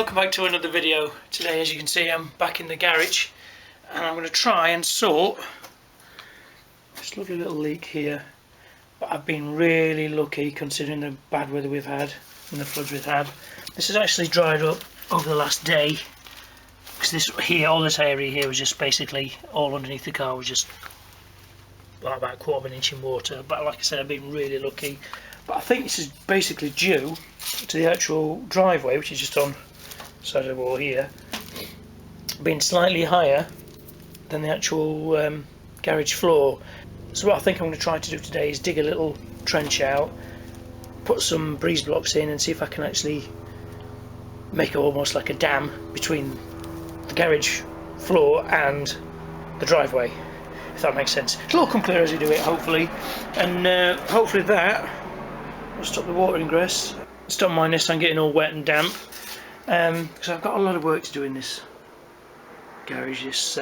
welcome back to another video. Today, as you can see, I'm back in the garage and I'm going to try and sort this lovely little leak here. But I've been really lucky considering the bad weather we've had and the floods we've had. This has actually dried up over the last day, because this here, all this area here was just basically all underneath the car was just like about a quarter of an inch in water. But like I said, I've been really lucky. But I think this is basically due to the actual driveway, which is just on the side of the wall here, being slightly higher than the actual garage floor. So what I think I'm going to try to do today is dig a little trench out, put some breeze blocks in and see if I can actually make it almost like a dam between the garage floor and the driveway, if that makes sense. It'll all come clear as we do it, hopefully, and hopefully that will stop the water ingress, stop my Nissan getting all wet and damp, because I've got a lot of work to do in this garage this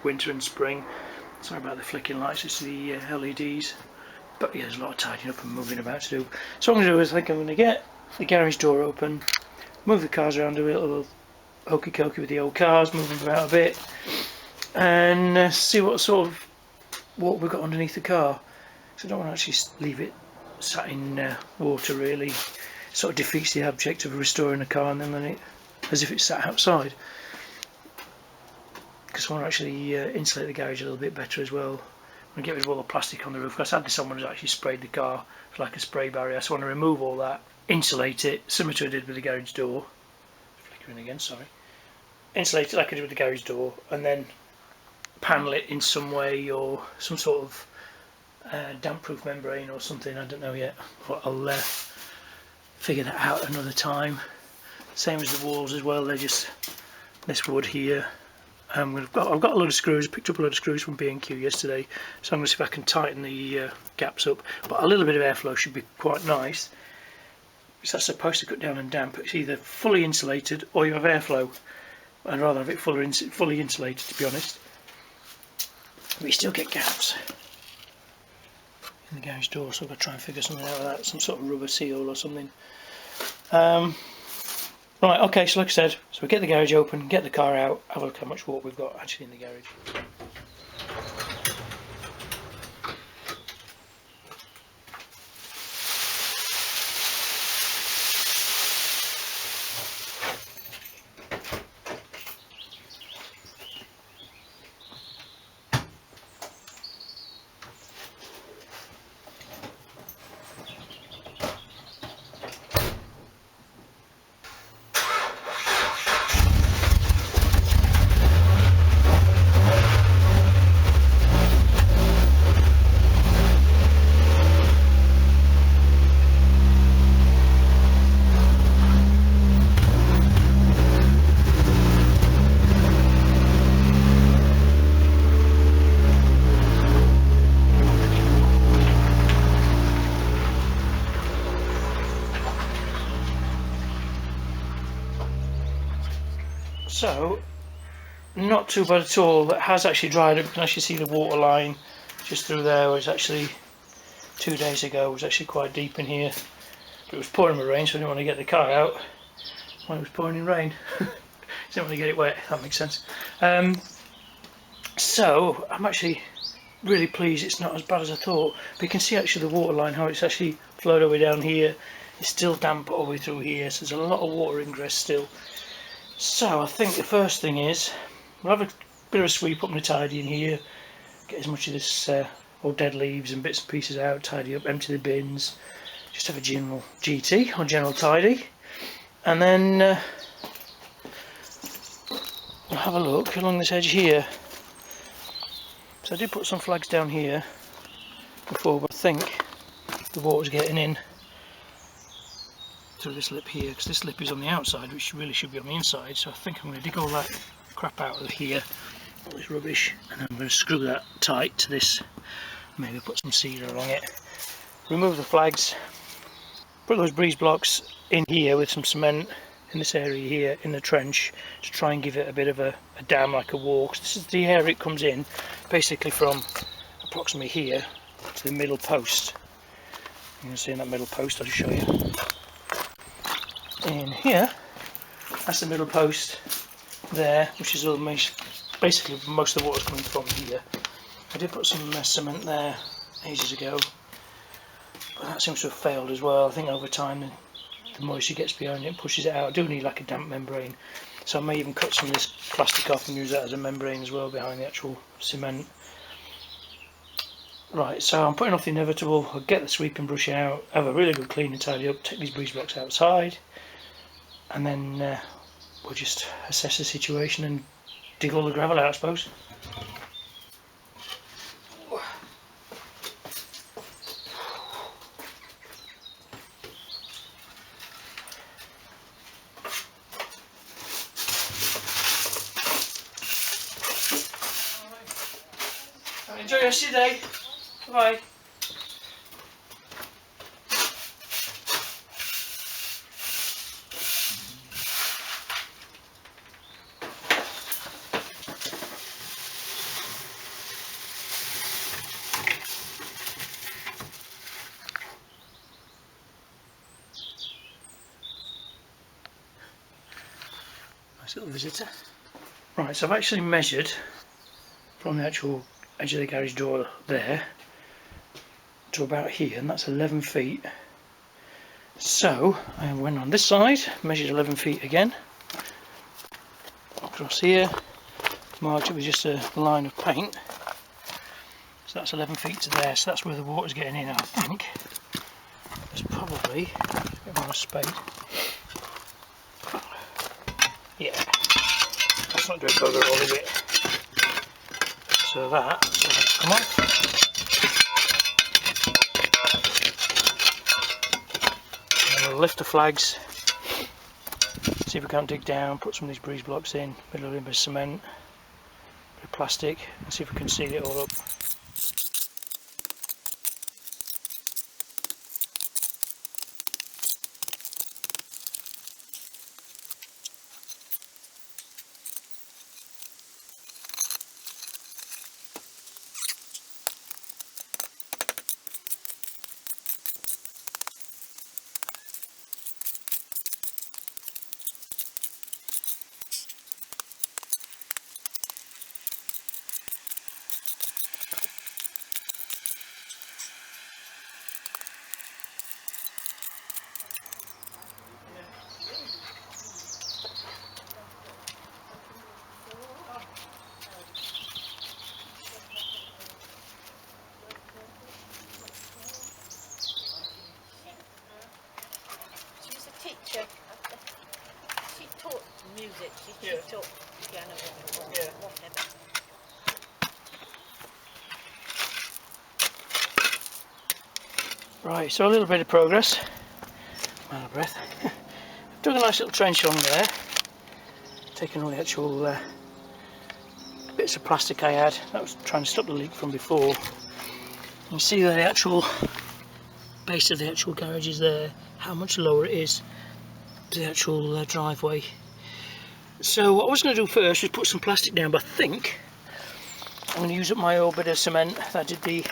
winter and spring. Sorry about the flicking lights, it's the LEDs, but yeah, there's a lot of tidying up and moving about to do. So what I'm going to do is I think I'm going to get the garage door open, move the cars around, do a little hokey cokey with the old cars, move them about a bit, and see what sort of water we've got underneath the car. So I don't want to actually leave it sat in water, really. It sort of defeats the object of restoring a car and then letting it as if it's sat outside. Because I want to actually insulate the garage a little bit better as well. I want to get rid of all the plastic on the roof. Because I had someone who's actually sprayed the car with like a spray barrier, so I want to remove all that, insulate it, similar to what I did with the garage door. Flickering again, sorry. Insulate it like I did with the garage door, and then panel it in some way, or some sort of damp-proof membrane or something. I don't know yet, but I'll figure that out another time. Same as the walls as well. They're just this wood here. I've got a load of screws. Picked up a load of screws from B&Q yesterday, so I'm going to see if I can tighten the gaps up. But a little bit of airflow should be quite nice, because that's supposed to cut down on damp. It's either fully insulated or you have airflow. I'd rather have it fully insulated, to be honest. But you still get gaps in the garage door, so I've got to try and figure something out of that, some sort of rubber seal or something. Right, okay, so like I said, so we get the garage open, get the car out, have a look how much water we've got actually in the garage. So, not too bad at all. It has actually dried up. You can actually see the water line just through there. It was actually 2 days ago. It was actually quite deep in here. But it was pouring with rain, so I didn't want to get the car out when it was pouring in rain. Didn't want to get it wet, if that makes sense. So, I'm actually really pleased it's not as bad as I thought. But you can see actually the water line, how it's actually flowed all the way down here. It's still damp all the way through here, so there's a lot of water ingress still. So I think the first thing is we'll have a bit of a sweep up and a tidy in here, get as much of this old dead leaves and bits and pieces out, tidy up, empty the bins, just have a general GT or general tidy, and then we'll have a look along this edge here. So I did put some flags down here before, but I think the water's getting in through this lip here, because this lip is on the outside, which really should be on the inside. So I think I'm going to dig all that crap out of here, all this rubbish, and I'm going to screw that tight to this, maybe put some cedar along it, remove the flags, put those breeze blocks in here with some cement in this area here in the trench to try and give it a bit of a dam, like a wall. This is the area it comes in, basically from approximately here to the middle post. You can see in that middle post, I'll just show you. In here That's the middle post there, which is all basically most of the water's coming from here. I did put some cement there ages ago, but that seems to have failed as well. I think over time the moisture gets behind it and pushes it out. I do need like a damp membrane, so I may even cut some of this plastic off and use that as a membrane as well behind the actual cement. Right, so I'm putting off the inevitable. I'll get the sweeping brush out, have a really good clean and tidy up, take these breeze blocks outside, and then we'll just assess the situation and dig all the gravel out, I suppose. Enjoy the rest of your day. Bye. Nice little visitor. Right, so I've actually measured from the actual edge of the garage door there to about here, and that's 11 feet. So I went on this side, measured 11 feet again, across here, marked it with just a line of paint. So that's 11 feet to there, so that's where the water's getting in. I think there's probably a bit more space. Yeah, that's not doing bugger all, is it? So that's come off. And we'll lift the flags, see if we can't dig down, put some of these breeze blocks in, a little bit of cement, a bit of plastic, and see if we can seal it all up. Teacher. She taught music, she taught piano or whatever. Right, so a little bit of progress. I'm out of breath. Dug a nice little trench along there, taking all the actual bits of plastic I had. That was trying to stop the leak from before. You see the actual base of the actual garage is there, how much lower it is to the actual driveway. So what I was going to do first was put some plastic down, but I think I'm going to use up my old bit of cement that I did the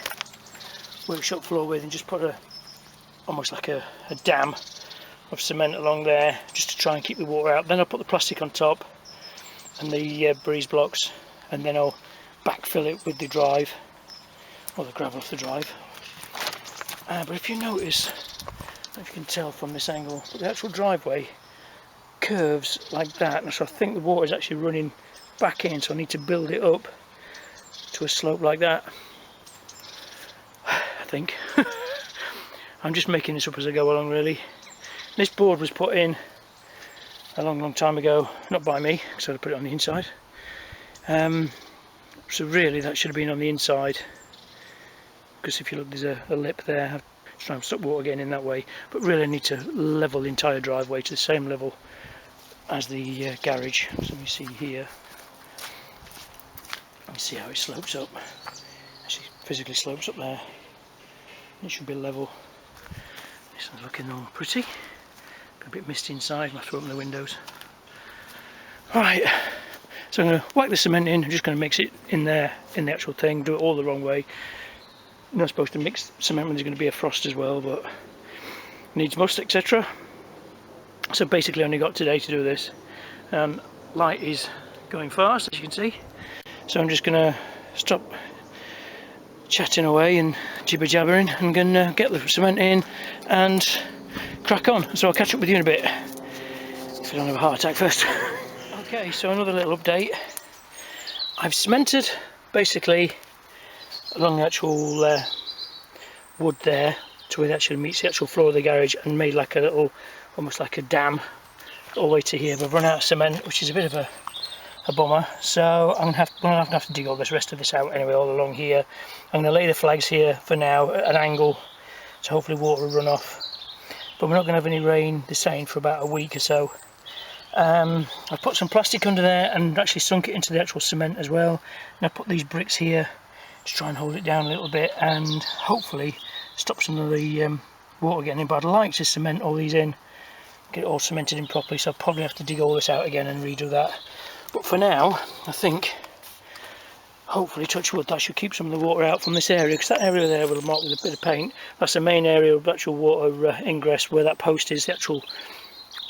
workshop floor with and just put almost like a dam of cement along there just to try and keep the water out. Then I'll put the plastic on top and the breeze blocks, and then I'll backfill it with the drive, or the gravel off the drive. But if you notice, I don't know if you can tell from this angle, but the actual driveway curves like that, and so I think the water is actually running back in, so I need to build it up to a slope like that. I think. I'm just making this up as I go along, really. This board was put in a long time ago, not by me, because I put it on the inside. So really that should have been on the inside, because if you look, there's a lip there. I'm trying to stop water getting in that way, but really I need to level the entire driveway to the same level as the garage. So let me see here. Let me see how it slopes up. Actually, physically slopes up there. It should be level. This one's looking all pretty. Got a bit misty inside. I'm going to have to open the windows. Right, so I'm going to whack the cement in. I'm just going to mix it in there, in the actual thing. Do it all the wrong way. You're not supposed to mix cement when there's going to be a frost as well, but needs must, etc. So basically only got today to do this. Light is going fast, as you can see, so I'm just going to stop chatting away and jibber jabbering and gonna get the cement in and crack on. So I'll catch up with you in a bit if I don't have a heart attack first. Okay, so another little update. I've cemented basically along the actual wood there to where it actually meets the actual floor of the garage, and made like a little, almost like a dam all the way to here. But I've run out of cement, which is a bit of a bummer, so I'm gonna have to dig all this rest of this out anyway, all along here. I'm gonna lay the flags here for now at an angle, so hopefully water will run off. But we're not gonna have any rain, they're saying, for about a week or so. I've put some plastic under there and actually sunk it into the actual cement as well. And I've put these bricks here to try and hold it down a little bit and hopefully stop some of the water getting in. But I'd like to cement all these in, get it all cemented in properly, so I'll probably have to dig all this out again and redo that. But for now, I think, hopefully, touch wood, that should keep some of the water out from this area, because that area there will mark with a bit of paint. That's the main area of actual water ingress, where that post is, the actual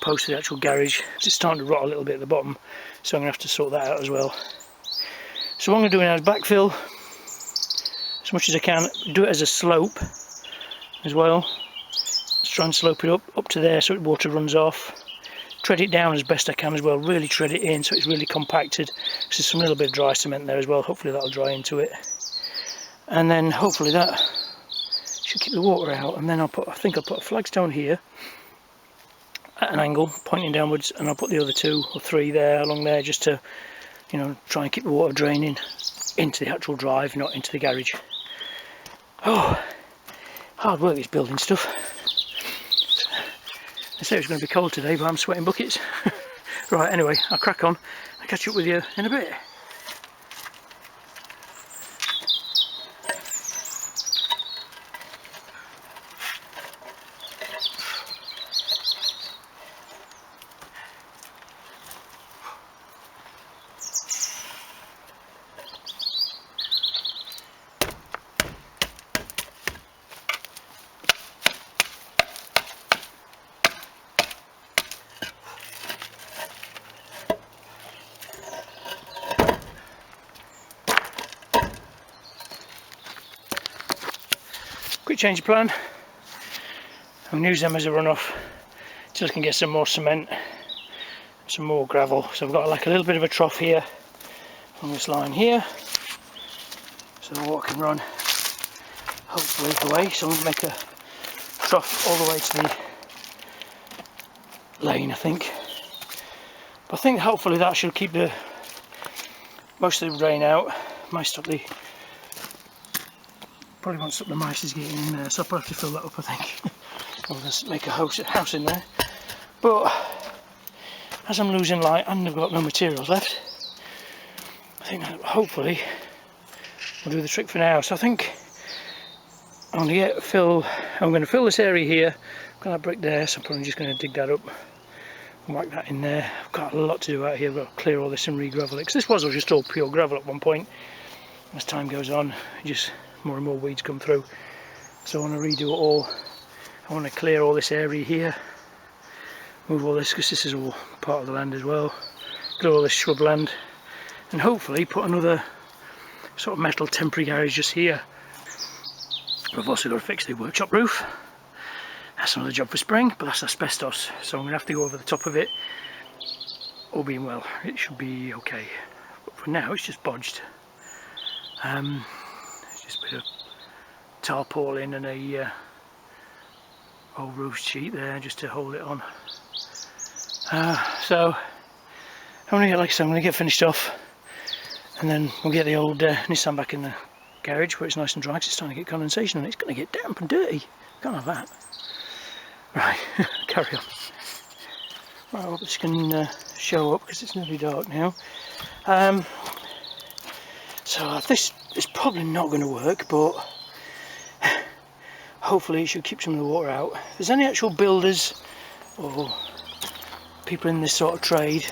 post of the actual garage. It's starting to rot a little bit at the bottom, so I'm going to have to sort that out as well. So what I'm going to do now is backfill as much as I can, do it as a slope as well. Let's try and slope it up to there so water runs off. Tread it down as best I can as well, really tread it in so it's really compacted. There's some little bit of dry cement there as well, hopefully that'll dry into it. And then hopefully that should keep the water out. And then I think I'll put a flagstone here at an angle, pointing downwards, and I'll put the other 2 or 3 there, along there, just to, you know, try and keep the water draining into the actual drive, not into the garage. Oh, hard work this building stuff. I say it was going to be cold today, but I'm sweating buckets. Right, anyway, I'll crack on. I'll catch up with you in a bit. Quick change of plan. I'm going to use them as a runoff till I can get some more cement, some more gravel. So I've got like a little bit of a trough here on this line here, so the water can run hopefully away. So I'm going to make a trough all the way to the lane, I think. But I think hopefully that should keep the most of the rain out. Might stop the, probably won't stop the mice getting in there, so I'll probably have to fill that up, I think. I'll just make a house in there. But as I'm losing light and I've got no materials left, I think that hopefully will do the trick for now. So I think I'm going to fill this area here. I've got that brick there, so I'm probably just going to dig that up and whack that in there. I've got a lot to do out here. I've got to clear all this and re-gravel it, because this was just all pure gravel at one point. As time goes on, just more and more weeds come through, so I want to redo it all. I want to clear all this area here, move all this, because this is all part of the land as well, clear all this shrub land, and hopefully put another sort of metal temporary garage just here. I've also got to fix the workshop roof. That's another job for spring, but that's asbestos, so I'm going to have to go over the top of it. All being well, it should be okay, but for now it's just bodged. It's just a bit of tarpaulin and a old roof sheet there just to hold it on. So I'm going to get, like I said, I'm going to get finished off, and then we'll get the old Nissan back in the garage where it's nice and dry, because it's starting to get condensation and it's going to get damp and dirty. Can't have that. Right, carry on. Right, I hope this can show up, because it's nearly dark now. So this is probably not going to work, but hopefully it should keep some of the water out. If there's any actual builders or people in this sort of trade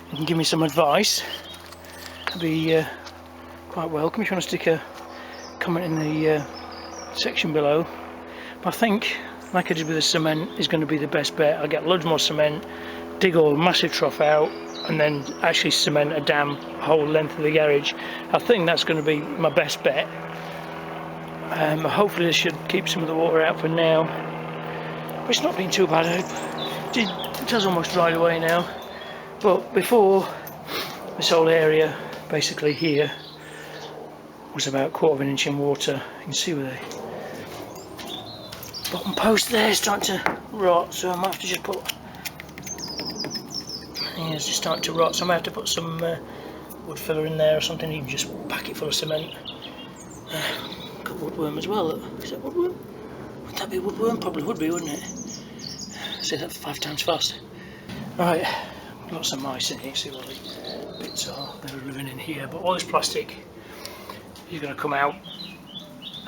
who can give me some advice, that'd be quite welcome. If you want to stick a comment in the section below. But I think like I did with the cement, is going to be the best bet. I'll get loads more cement, dig all a massive trough out, and then actually cement a dam whole length of the garage. I think that's going to be my best bet. Hopefully this should keep some of the water out for now. But it's not been too bad. It has almost dried away now. But before, this whole area, basically here, was about 1/4 of an inch in water. You can see where the bottom post there is starting to rot, so I might have to just put... Yeah, it's just starting to rot, so I might have to put some wood filler in there or something, even just pack it full of cement. Got woodworm as well. Is that woodworm? Would that be woodworm? Probably would be, wouldn't it? Say that 5 times fast. Right, lots of mice in here, see what the bits are. They're living in here, but all this plastic is going to come out,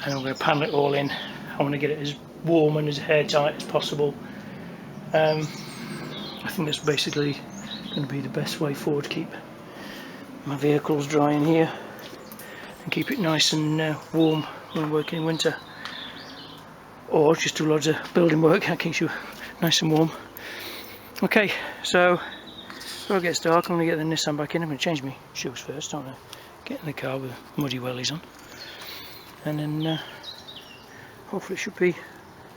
and I'm going to panel it all in. I want to get it as warm and as airtight as possible. I think that's basically going to be the best way forward to keep my vehicles dry in here and keep it nice and warm when I'm working in winter, or just do loads of building work that keeps you nice and warm. Okay, so before it gets dark, I'm going to get the Nissan back in. I'm going to change my shoes first, don't I? Get in the car with muddy wellies on, and then hopefully it should be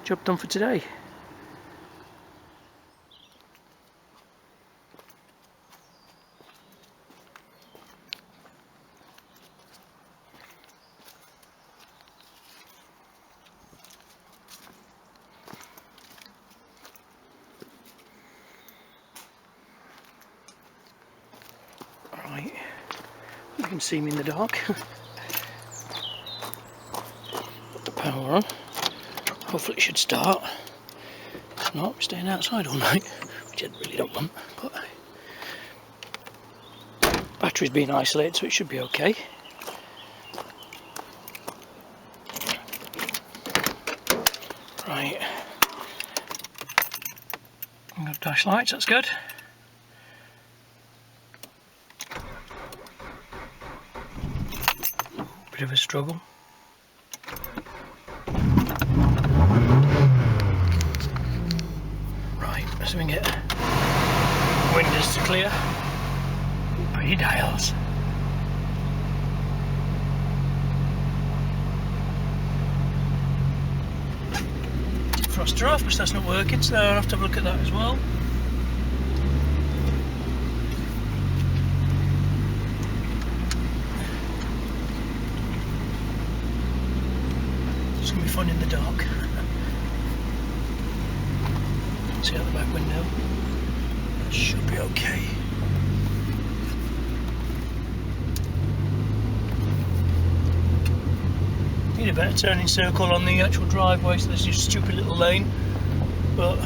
job done for today. Right, you can see me in the dark. Put the power on. Hopefully it should start. If not, I'm staying outside all night, which I really don't want, but battery's being isolated, so it should be okay. Right, I've got dash lights, that's good. Bit of a struggle. Right, let's see if we can get windows to clear. Pretty dials. Defroster off, because that's not working, so I'll have to have a look at that as well. It's going to be fun in the dark. See out the back window. It should be okay. Need a better turning circle on the actual driveway, so there's just a stupid little lane. But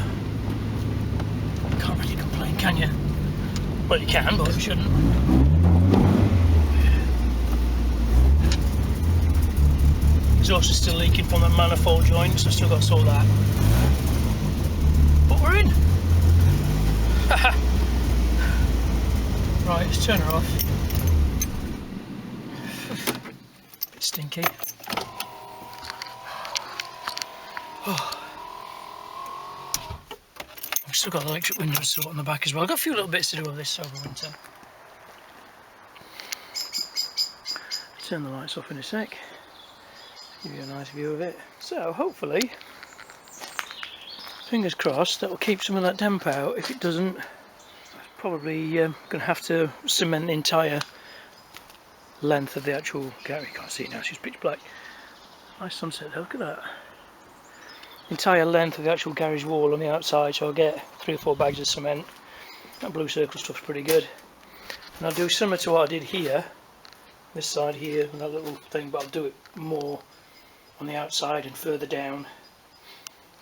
can't really complain, can you? Well, you can, but you shouldn't. Exhaust is still leaking from the manifold joint, so I've still got to sort that. But we're in! Right, let's turn her off. Bit stinky. Oh. I've still got the electric windows to sort on the back as well. I've got a few little bits to do with this over winter. Turn the lights off in a sec. Give you a nice view of it. So hopefully, fingers crossed, that will keep some of that damp out. If it doesn't, probably going to have to cement the entire length of the actual garage. You can't see it now, it's just pitch black. Nice sunset though, look at that. Entire length of the actual garage wall on the outside, so I'll get 3 or 4 bags of cement. That blue circle stuff's pretty good. And I'll do similar to what I did here, this side here, and that little thing, but I'll do it more on the outside and further down.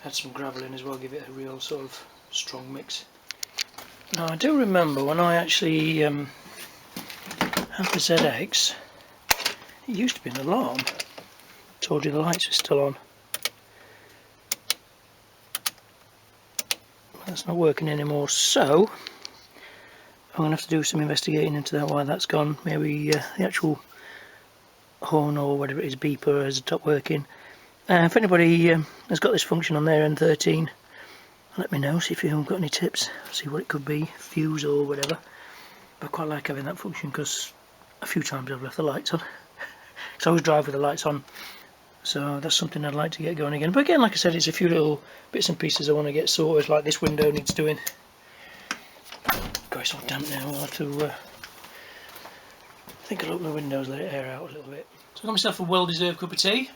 Add some gravel in as well, give it a real sort of strong mix. Now I do remember when I actually had the ZX, it used to be an alarm. Told you the lights are still on. That's not working anymore, so I'm going to have to do some investigating into that, why that's gone. Maybe the actual horn or whatever it is, beeper, has stopped working. If anybody has got this function on their N13, let me know, see if you've got any tips, see what it could be, fuse or whatever. But I quite like having that function because a few times I've left the lights on. So I always drive with the lights on, so that's something I'd like to get going again. But again, like I said, it's a few little bits and pieces I want to get sorted, like this window needs doing. God, it's all damp now, I'll have to I think I'll open the windows, let it air out a little bit. So I've got myself a well-deserved cup of tea.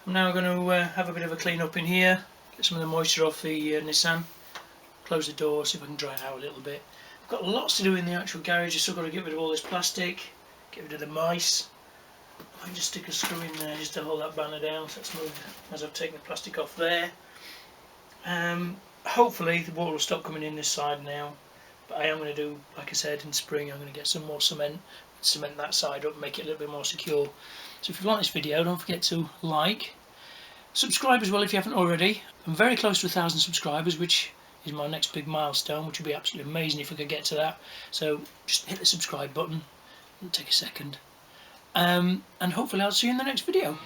I'm now going to have a bit of a clean up in here, get some of the moisture off the Nissan, close the door, see if I can dry it out a little bit. I've got lots to do in the actual garage. I've still got to get rid of all this plastic, get rid of the mice. I might just stick a screw in there just to hold that banner down, so that's moved as I've taken the plastic off there. Hopefully the water will stop coming in this side now, but I am going to do, like I said, in spring I'm going to get some more cement that side up, make it a little bit more secure. So if you like this video, don't forget to like, subscribe as well if you haven't already. I'm very close to 1,000 subscribers, which is my next big milestone, which would be absolutely amazing if I could get to that. So just hit the subscribe button, it'll take a second. And hopefully I'll see you in the next video.